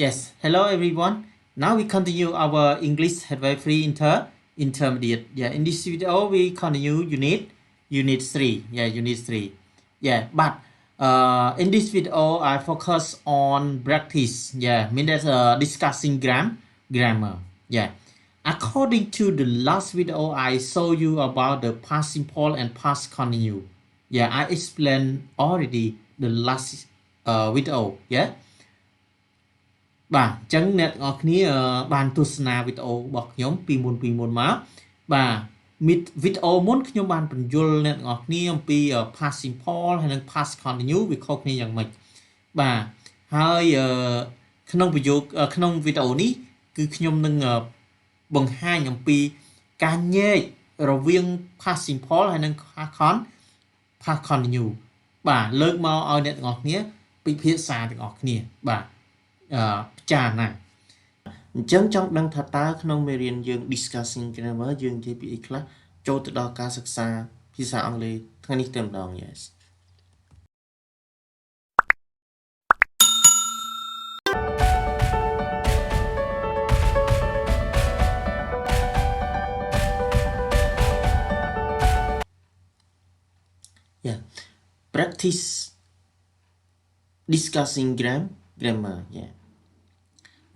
Yes, hello everyone. Now we continue our English Headway Free Intermediate. Yeah, in this video we continue unit 3. Yeah, unit 3. Yeah, but in this video I focus on practice. Yeah, mean that discussing grammar. Yeah. According to the last video I show you about the past simple and past continue. Yeah, I explained already the last video. Yeah. បាទអញ្ចឹងអ្នកទាំងអស់គ្នាបានទស្សនាវីដេអូរបស់ខ្ញុំពីមុនមកបាទវីដេអូមុនខ្ញុំបានបញ្យល់អ្នកទាំងអស់គ្នាអំពី past simple ហើយនិង past continue វាខុសគ្នាយ៉ាងម៉េចបាទហើយក្នុងប្រយោគក្នុងវីដេអូនេះគឺខ្ញុំនឹងបង្ហាញអំពីការញែករវាង past simple ហើយនិង past continue បាទលើកមកឲ្យអ្នកទាំងអស់គ្នាពិភាក្សាទាំងអស់គ្នាបាទចាណាអញ្ចឹងចង់ដឹងថាតើក្នុងមេរៀនយើង discussing grammar យើងនិយាយពីអីខ្លះចូលទៅដល់ការសិក្សាភាសាអង់គ្លេសថ្ងៃនេះតែម្ដង yes yeah practice discussing grammar yeah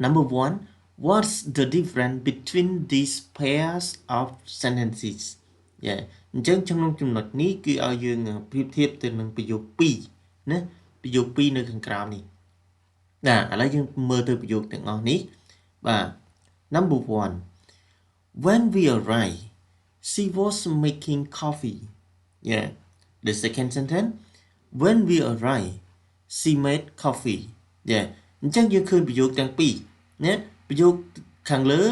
Number 1, what's the difference between these pairs of sentences? Yeah. អញ្ចឹងក្នុងចំណុចនេះគឺឲ្យយើងប្រៀបធៀបទៅនឹងប្រយោគ2ណាប្រយោគ2នៅខាងក្រោមនេះណាឥឡូវយើងមើលទៅប្រយោគទាំងអស់នេះបាទ Number 1 When we arrived she was making coffee. Yeah. The second sentence When we arrived she made coffee. Yeah. អញ្ចឹងយើងឃើញប្រយោគទាំងពីរណាប្រយោគខាងលើ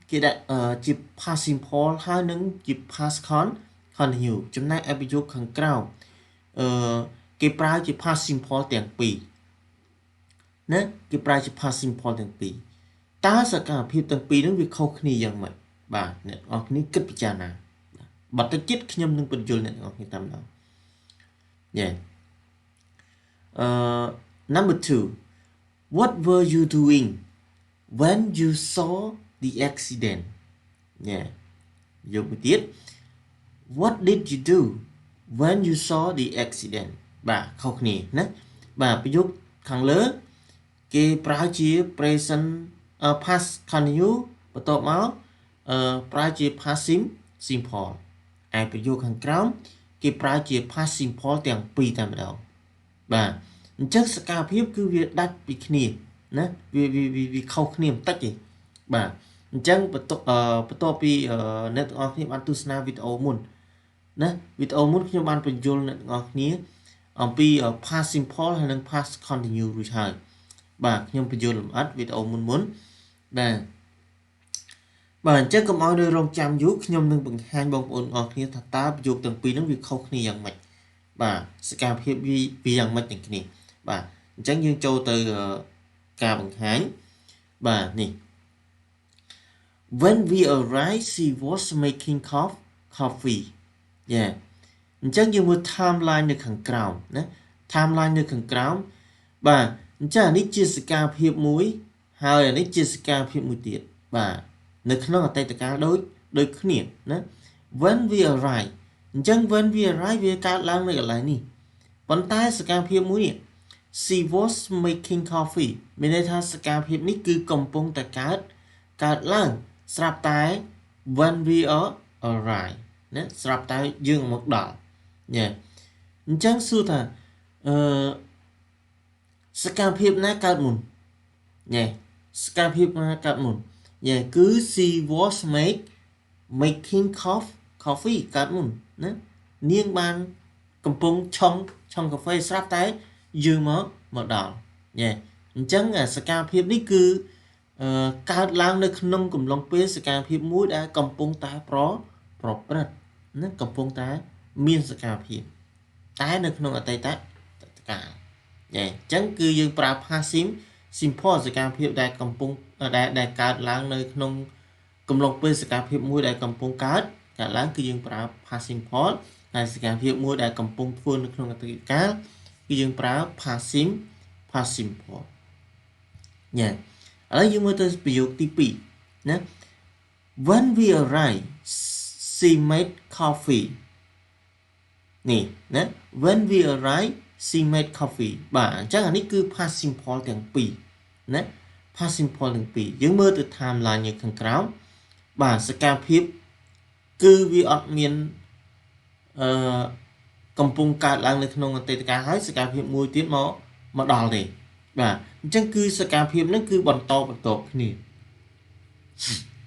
គេដាក់ជា past simple ហើយនិងជា past continue ចំណែកឯប្រយោគខាងក្រោមគេប្រើជា past simple ទាំងពីរណាគេប្រើជា past simple ទាំងពីរតើសកម្មភាពទាំងពីរហ្នឹងវាខុសគ្នាយ៉ាងម៉េចបាទអ្នកនរគ្នាគិតពិចារណាបន្តទៅទៀតខ្ញុំនឹងបញ្យល់អ្នកនរគ្នាតាមដល់ Yeah number 2 What were you doing when you saw the accident? Yeah. យកមួយទៀត What did you do when you saw the accident? បាទខុសគ្នាណាបាទប្រយោគខាងលើគេប្រើជា present past continue បន្ទាប់មកប្រើជា past simple ឯប្រយោគខាងក្រោមគេប្រើជា past simple ទាំងពីរតែម្ដងបាទអញ្ចឹងសកម្មភាពគឺវាដាច់ពីគ្នាណាវាខុសគ្នាបន្តិចទេបាទអញ្ចឹងបន្ទាប់ពីអ្នកទាំងអស់គ្នាបានទស្សនាវីដេអូមុនណាវីដេអូមុនខ្ញុំបានបញ្យល់អ្នកទាំងអស់គ្នាអំពី past simple ហើយនិង past continue រួចហើយបាទខ្ញុំបញ្យល់លម្អិតវីដេអូមុនបាទអញ្ចឹងកុំឲ្យនៅរងចាំយូរខ្ញុំនឹងបង្ហាញបងប្អូនអរគ្នាថាតើប្រយោគទាំងពីរហ្នឹងវាខុសគ្នាយ៉ាងម៉េចបាទសកម្មភាពវាយ៉ាងម៉េចទាំងគ្នាបាទអញ្ចឹងយើងចូលទៅការបង្ហាញបាទនេះ When we arrived she was making coffee yeah អញ្ចឹងយើងមើល timeline នៅខាងក្រោមណា timeline នៅខាងក្រោមបាទអញ្ចឹងអានេះជាសកម្មភាពមួយហើយអានេះជាសកម្មភាពមួយទៀតបាទនៅក្នុងអតីតកាលដូចគ្នាណា When we arrived អញ្ចឹង when we arrived វាកើតឡើងនៅកន្លែងនេះប៉ុន្តែសកម្មភាពមួយនេះ She was making coffee មានន័យថាសកម្មភាពនេះគឺកំពុងតែកើតឡើងស្រាប់តែ when we arrive ណាស្រាប់តែយើងមកដល់ញ៉េអញ្ចឹងសួរថាសកម្មភាពណាកើតមុនញ៉េសកម្មភាពណាកើតមុនញ៉េគឺ she was making coffee កើតមុនណានាងបានកំពុងឆុងកាហ្វេស្រាប់តែយើងមកដល់ញ៉េអញ្ចឹងសកម្មភាពនេះគឺកើតឡើងនៅក្នុងកំឡុងពេលសកម្មភាពមួយដែលកំពុងតែប្រព្រឹត្តណាកំពុងតែមានសកម្មភាពតែនៅក្នុងអតីតកាលញ៉េអញ្ចឹងគឺយើងប្រើ past simple សកម្មភាពដែលកំពុងដែលកើតឡើងនៅក្នុងកំឡុងពេលសកម្មភាពមួយដែលកំពុងកើតឡើងគឺយើងប្រើ past simple ហើយសកម្មភាពមួយដែលកំពុងធ្វើនៅក្នុងអតីតកាលគឺយើងប្រើ past simple ញ៉េ ឥឡូវយើងមើលទៅប្រយោគទី2ណា when we arrive she made coffee នេះណា when we arrive she made coffee បាទអញ្ចឹងអានេះគឺ past simple ទាំងពីរណា past simple ទាំងពីរយើងមើលទៅ timeline នៅខាងក្រោមបាទសកម្មភាពគឺវាអត់មានកំពុងកើតឡើងនៅក្នុងអតីតកាលហើយសកម្មភាពមួយទៀតមកដល់ទេបាទអញ្ចឹងគឺសកម្មភាពហ្នឹងគឺបន្តគ្នា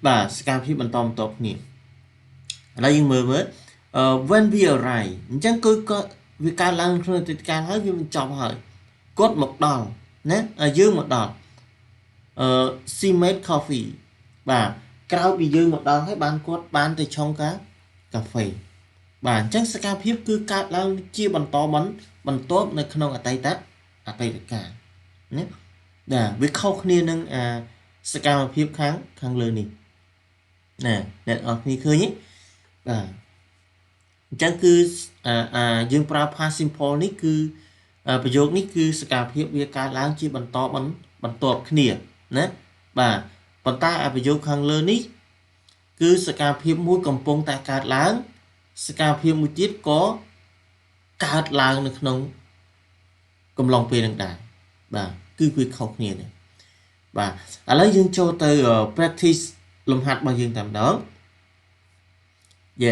បាទសកម្មភាពបន្តគ្នាឥឡូវយើងមើលwhen we arrive អញ្ចឹងគឺគាត់វាកើតឡើងក្នុងអតីតកាលហើយវាបញ្ចប់ហើយគាត់មកដល់ណាយើងមកដល់she made coffee បាទក្រោយពីយើងមកដល់ហើយគាត់បានទៅឆុងកាហ្វេបាទអញ្ចឹងសកម្មភាពគឺកើតឡើងជាបន្តបន្ទាប់នៅក្នុងអតីតកាលណាបាទវាខុសគ្នានឹងសកម្មភាពខាងលើនេះណាអ្នកនរគ្នាឃើញទេបាទអញ្ចឹងគឺយើងប្រើ past simple នេះគឺប្រយោគនេះគឺសកម្មភាពវាកើតឡើងជាបន្តបន្ទាប់គ្នាណាបាទប៉ុន្តែប្រយោគខាងលើនេះគឺសកម្មភាពមួយកំពុងតែកើតឡើងសកម្មភាពមួយទៀតក៏កើតឡើងនៅក្នុងកំឡុងពេលនឹងដែរបាទគឺវាខុសគ្នានេះបាទឥឡូវយើងចូលទៅ practice លំហាត់របស់យើងតែម្ដង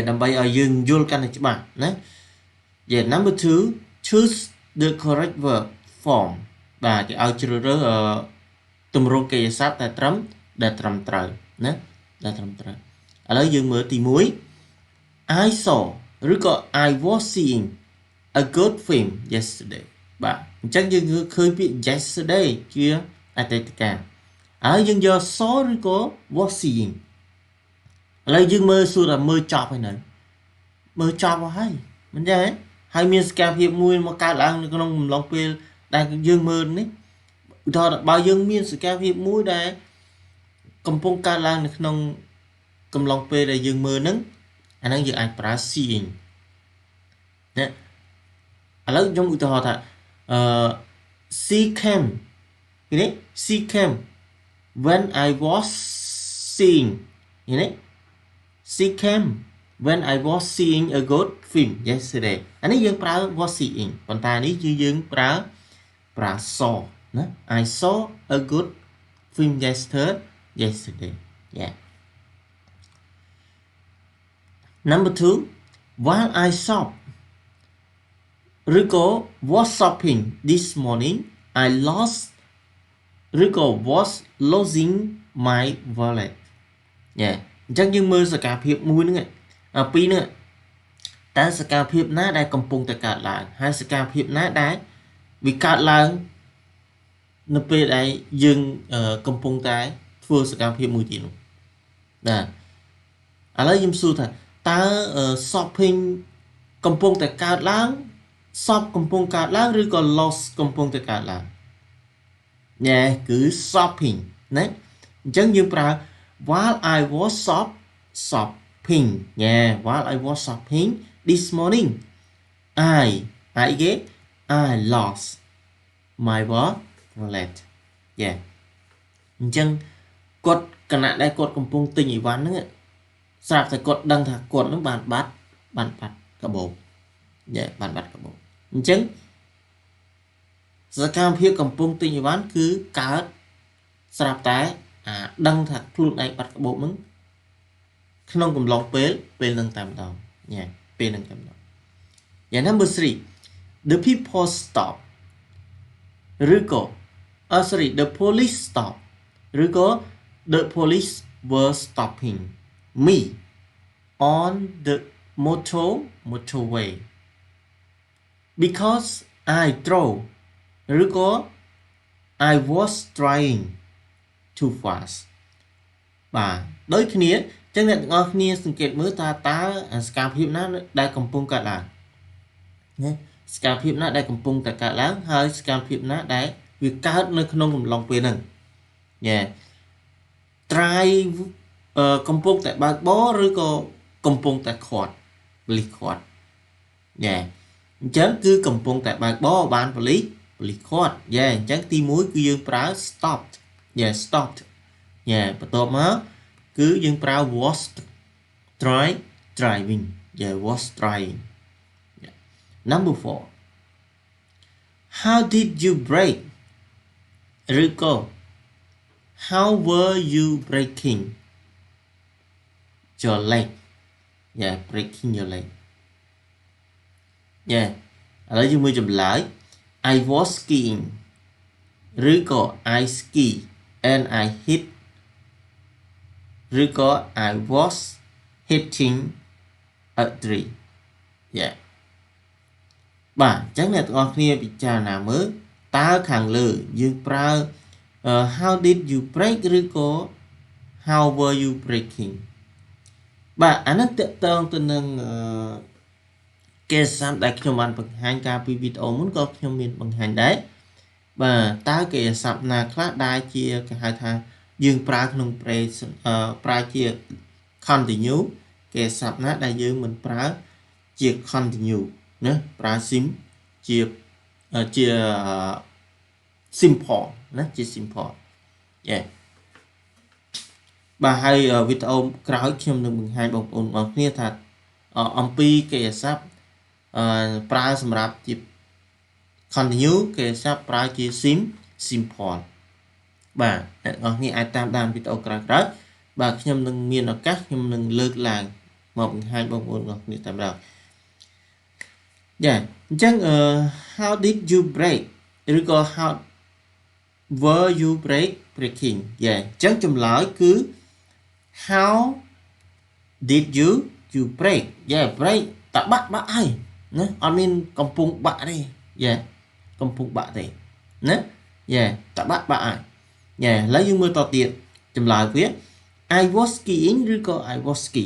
ដើម្បីឲ្យយើងយល់កាន់តែច្បាស់ណា number 2 choose the correct verb form បាទគេឲ្យជ្រើសរើសទម្រង់កិរិយាសព្ទដែលត្រឹមត្រូវណាដែលត្រឹមត្រូវឥឡូវយើងមើលទី1 I saw ឬក៏ I was seeing a good film yesterday បាទអញ្ចឹងយើងឃើញពាក្យ yesterday ជាអតីតកាលហើយយើងយក saw ឬក៏ was seeing ឥឡូវយើងមើលសួរថាមើលចប់ហើយនៅមើលចប់ហើយមិនចឹងទេហើយមានសកម្មភាពមួយមកកើតឡើងនៅក្នុងកំឡុងពេលដែលយើងមើលនេះឧទាហរណ៍បើយើងមានសកម្មភាពមួយដែលកំពុងកើតឡើងនៅក្នុងកំឡុងពេលដែលយើងមើលហ្នឹងអាហ្នឹងយើងអាចប្រើ seeing ណាឥឡូវខ្ញុំឧទាហរណ៍ថាshe came ឃើញទេ she came when I was seeing ឃើញទេ she came when I was seeing a good film yesterday អានេះយើងប្រើ was seeing ប៉ុន្តែនេះគឺយើងប្រើ saw ណា I saw a good film yesterday yeah number 2 while I shop ឬក៏ was shopping this morning I lost ឬក៏ was losing my wallet អញ្ចឹងយើងមើលសកម្មភាពមួយហ្នឹងពីរហ្នឹងតើសកម្មភាពណាដែលកំពុងតែកើតឡើងហើយសកម្មភាពណាដែលវាកើតឡើងនៅពេលដែលយើងកំពុងតែធ្វើសកម្មភាពមួយទៀតនោះណាឥឡូវខ្ញុំសួរថាតើ shopping កំពុងតែកើតឡើង shop កំពុងកើតឡើងឬក៏ loss កំពុងតែកើតឡើងគឺ shopping ណាអញ្ចឹងយើងប្រើ while I was shopping while I was shopping this morning I lost my wallet អញ្ចឹងគាត់គណៈដែលគាត់កំពុងទិញអីវ៉ាន់ហ្នឹងស្រាប់តែគាត់ដឹងថាគាត់នឹងបានបាត់កាបូបបានបាត់កាបូបអញ្ចឹងសកម្មភាពកំពុងទិញអីវ៉ាន់គឺកើតស្រាប់តែដឹងថាខ្លួនឯងបាត់កាបូបហ្នឹងក្នុងកំឡុងពេលនឹងតែម្ដងពេលនឹងតែម្ដងnumber 3 the people stop ឬក៏the police stop ឬក៏ the police were stopping me on the motorway because I drove ឬក៏ I was trying too fast បាទដូចគ្នាអញ្ចឹងអ្នកទាំងអស់គ្នាសង្កេតមើលថាតើសកម្មភាពណាដែលកំពុងកើតឡើងណាសកម្មភាពណាដែលកំពុងតែកើតឡើងហើយសកម្មភាពណាដែលវាកើតនៅក្នុងកំឡុងពេលហ្នឹងtry កំពុងតែបើកបរឬក៏កំពុងតែខាត់ប៉ូលីសខាត់អញ្ចឹងគឺកំពុងតែបើកបរបានប៉ូលីសខាត់អញ្ចឹងទី1គឺយើងប្រើ stop yeah stopped yeah បន្ទាប់មកគឺយើងប្រើ was driving yeah was driving yeah. Number 4 how did you break ឬក៏ how were you breaking your leg yeah breaking your leg yeah ឥឡូវយើងមើលចម្លើយ I was skiing ឬក៏ I ski and I hit ឬក៏ I was hitting a tree yeah បាទអញ្ចឹងអ្នកទាំងអស់គ្នាពិចារណាមើលតើខាងលើយើងប្រើ how did you break ឬក៏ how were you breaking បាទអានេះតកតងទៅនឹងគេសាស្ត្រដែលខ្ញុំបានបង្ហាញកាលពីវីដេអូមុនក៏ខ្ញុំមានបង្ហាញដែរបាទតើគេសាស្ត្រណាខ្លះដែលជាគេហៅថាយើងប្រើក្នុងប្រើជា continue គេសាស្ត្រណាដែលយើងមិនប្រើជា continue ណាប្រើ sim ជា simple ណាជា simple យេបាទហើយវីដេអូក្រោយខ្ញុំនឹងបង្ហាញបងប្អូនបងប្អូនថាអំពីគេសាស្ត្រប្រើសម្រាប់ជា continue គេសាស្ត្រប្រើជា simple បាទអ្នកនរគ្នាអាចតាមដានវីដេអូក្រោយៗបាទខ្ញុំនឹងមានឱកាសខ្ញុំនឹងលើកឡើងមកបង្ហាញបងប្អូនបងប្អូនតែម្ដងយ៉ាអញ្ចឹងhow did you break ឬក៏ how were you breaking យ៉ាអញ្ចឹងចម្លើយគឺ how did you break យ៉ា break តបាក់ហើយណាអត់មានកំពុងបាក់ទេយ៉ាកំពុងបាក់ទេណាយ៉ាតបាក់ហើយយ៉ាឥឡូវយើងមើលតទៀតចម្លើយវា I was skiing ឬក៏ I was ski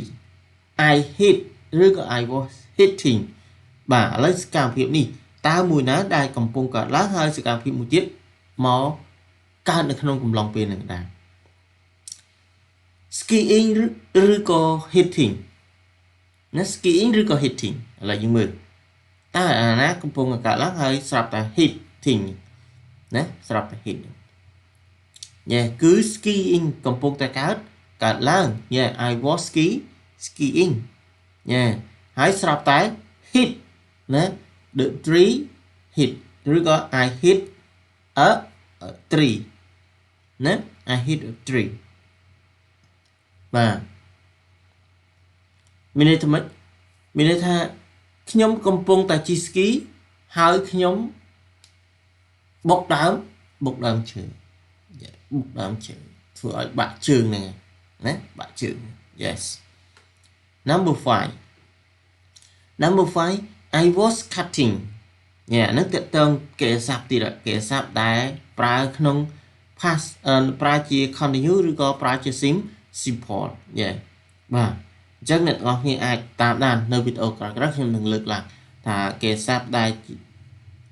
I hit ឬក៏ I was hitting បាទឥឡូវសកម្មភាពនេះតើមួយណាដែលកំពុងកើតឡើងហើយសកម្មភាពមួយទៀតមកកើតនៅក្នុងកំឡុងពេលហ្នឹងដែរ skiing ឬក៏ hitting ណា skiing ឬក៏ hitting ឥឡូវយើងមើលតើអាណាកំពុងកើតឡើងហើយស្រាប់តែ hitting ណាស្រាប់តែ hit យ៉ាគឺ skiing កំពុងតែកើតឡើងយ៉ា I was skiing យ៉ាហើយស្រាប់តែ hit ណា the tree hit ឬក៏ I hit a tree ណា I hit a tree បាទមានន័យថាម៉េចមានន័យថាខ្ញុំកំពុងតែជិះស្គីហើយខ្ញុំបុកដើមឈើបុកដើមឈើធ្វើឲ្យបាក់ជើងហ្នឹងណាបាក់ជើង yes number 5 I was cutting នេះអានឹងតើតើគេសាប់ទៀតគេសាប់ដែលប្រើក្នុង past ប្រើជា continue ឬក៏ប្រើជា simple យេបាទអញ្ចឹងអ្នកនរគ្នាអាចតាមដាននៅវីដេអូក្រោយៗខ្ញុំនឹងលើកឡើងថាគេសាប់ដែល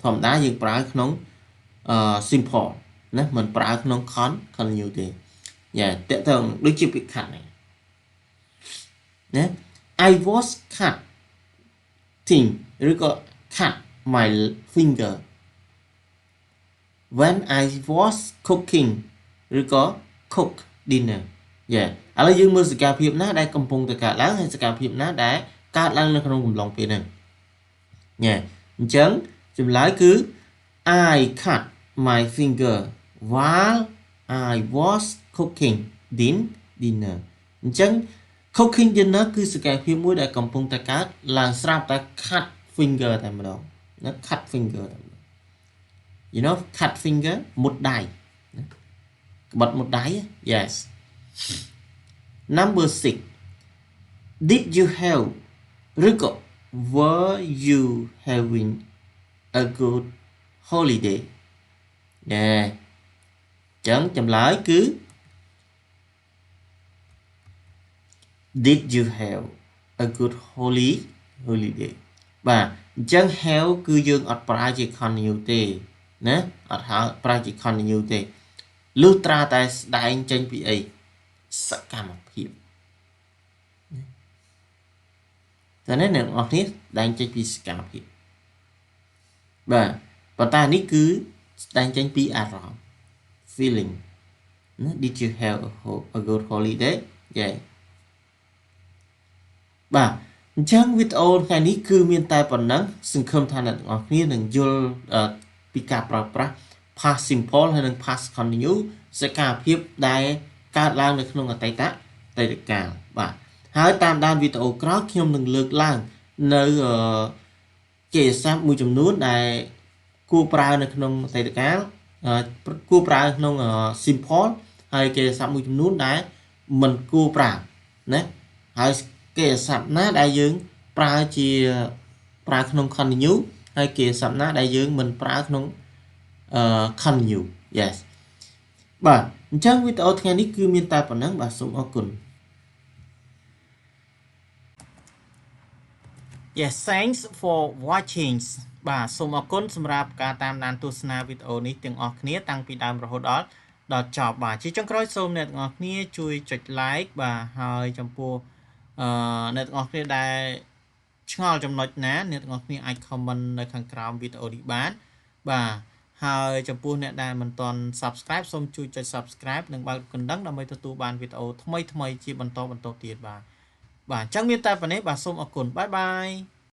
ធម្មតាយើងប្រើក្នុងsimple ណាមិនប្រើក្នុង continue ទេយ៉ាតើតើដូចជាពាក្យ cut ហ្នឹងណា I was cutting ឬក៏ cut my finger when I was cooking ឬក៏ cook dinner យ៉ាឥឡូវយើងមើលសកម្មភាពណាដែលកំពុងតែកើតឡើងហើយសកម្មភាពណាដែលកើតឡើងនៅក្នុងកំឡុងពេលហ្នឹងយ៉ាអញ្ចឹងចម្លើយគឺ I cut my finger while I was cooking dinner អញ្ចឹង cooking dinner គឺសកម្មភាពមួយដែលកំពុងតែកើតឡើងស្រាប់តែ cut finger តែម្ដងណា cut finger តែម្ដង you know cut finger មុតដៃក្បត់មុតដៃ yes number 6 did you have ឬក៏ were you having a good holiday ចឹងចម្លើយគឺ did you have a good holiday បាទអញ្ចឹង have គឺយើងអត់ប្រើជា continue ទេណាអត់ហៅប្រើជា continue ទេលុះត្រាតែស្ដែងចេញពីអីសកម្មភាពតែនេះអ្នកនរគ្នាស្ដែងចេញពីសកម្មភាពបាទប៉ុន្តែនេះគឺស្ដែងចេញពីអារម្មណ៍ feeling Did you have a good holiday yeah បាទអញ្ចឹងវីដេអូថ្ងៃនេះគឺមានតែប៉ុណ្ណឹងសង្ឃឹមថាអ្នកទាំងអស់គ្នានឹងយល់ពីការប្រើប្រាស់ past simple ហើយនិង past continuous សកម្មភាពដែលកើតឡើងនៅក្នុងអតីតកាលបាទហើយតាមដានវីដេអូក្រោយខ្ញុំនឹងលើកឡើងនៅកិច្ចសាស្ត្រមួយចំនួនដែលគួរប្រើនៅក្នុងអតីតកាលគួរប្រើក្នុង simple ហើយកិច្ចសាស្ត្រមួយចំនួនដែលមិនគួរប្រើណាហើយកិច្ចសព្ទណាដែលយើងប្រើជាប្រើក្នុង continue ហើយកិច្ចសព្ទណាដែលយើងមិនប្រើក្នុងcontinue yes បាទអញ្ចឹងវីដេអូថ្ងៃនេះគឺមានតែប៉ុណ្ណឹងបាទសូមអរគុណ Yes thanks for watching បាទសូមអរគុណសម្រាប់ការតាមដានទស្សនាវីដេអូនេះទាំងអស់គ្នាតាំងពីដើមរហូតដល់ចប់បាទជាចុងក្រោយសូមអ្នកទាំងអស់គ្នាជួយចុច like បាទហើយចំពោះអ្នកទាំងអស់គ្នាដែលឆ្ងល់ចំណុចណាអ្នកទាំងអស់គ្នាអាច comment នៅខាងក្រោមវីដេអូនេះបានបាទហើយចំពោះអ្នកដែលមិនទាន់ subscribe សូមជួយចុច subscribe និងបើកកណ្ដឹងដើម្បីទទួលបានវីដេអូថ្មីៗជាបន្តទៀតបាទអញ្ចឹងមានតែប៉ុណ្ណេះបាទសូមអរគុណបាយបាយ